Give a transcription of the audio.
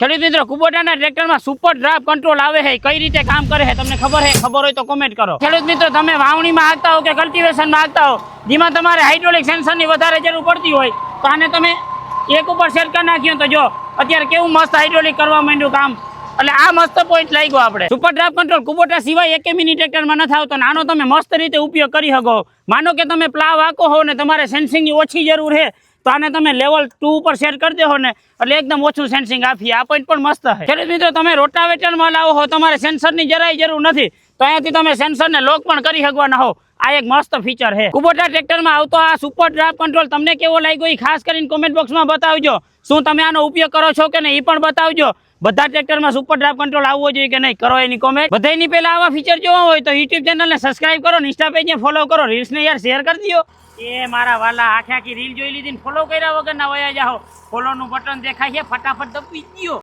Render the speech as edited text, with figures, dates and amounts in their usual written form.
ખેડૂત મિત્રો, કુબોટાના ટ્રેક્ટરમાં સુપર ડ્રાફ્ટ કંટ્રોલ આવે છે, કઈ રીતે કામ કરે છે તમને ખબર છે? ખબર હોય તો કોમેન્ટ કરો. ખેડૂત મિત્રો, તમે વાવણીમાં હાંકતા હો કે કલ્ટિવેશનમાં હાંકતા હો, જેમાં તમારે હાઇડ્રોલિક સેન્સરની વધારે જરૂર પડતી હોય તો આને તમે એક ઉપર સેટ કરી નાખ્યો તો જો અત્યારે કેવું મસ્ત હાઇડ્રોલિક કરવા માંડ્યું કામ. એટલે આ મસ્ત પોઈન્ટ લાગ્યો આપણે. સુપર ડ્રાફ્ટ કંટ્રોલ કુબોટા સિવાય એક મિની ટ્રેક્ટરમાં નથી આવતો ને આનો તમે મસ્ત રીતે ઉપયોગ કરી શકો. માનો કે તમે પ્લાવ હાંકો હો ને તમારે સેન્સિંગની ઓછી જરૂર છે તો આને તમે લેવલ 2 ઉપર સેટ કરી દેહો ને એટલે એકદમ ઓછું સેન્સિંગ આપીએ. આ પોઈન્ટ પણ મસ્ત છે. ખેડૂત મિત્રો, તમે રોટાવેટરમાં લાવો હો, તમારે સેન્સરની જરાય જરૂર નથી તો અહીંયાથી તમે સેન્સરને લોક પણ કરી શકવાના હો. આ એક મસ્ત ફીચર છે. કુબોટા ટ્રેક્ટરમાં આવતો આ સુપર ડ્રાફ્ટ કંટ્રોલ તમને કેવો લાગ્યો એ ખાસ કરીને કોમેન્ટ બોક્સમાં બતાવજો. શું તમે આનો ઉપયોગ કરો છો કે નહીં એ પણ બતાવજો. બધા ટ્રેક્ટરમાં સુપર ડ્રાફ્ટ કંટ્રોલ આવવો જોઈએ કે નહીં, કરો એની કોમેન્ટ. બધાની પહેલા આવા ફીચર જોવા હોય તો યુટ્યુબ ચેનલને સબસ્ક્રાઇબ કરો, ઇન્સ્ટા પેજને ફોલો કરો, રીલ્સને યાર શેર કરી દો. એ મારા વાલા, આખી રીલ જોઈ લીધી ને ફોલો કર્યા વગર ના વયા જાઓ. ફોલોનું બટન દેખાય છે, ફટાફટ દબાવી દો.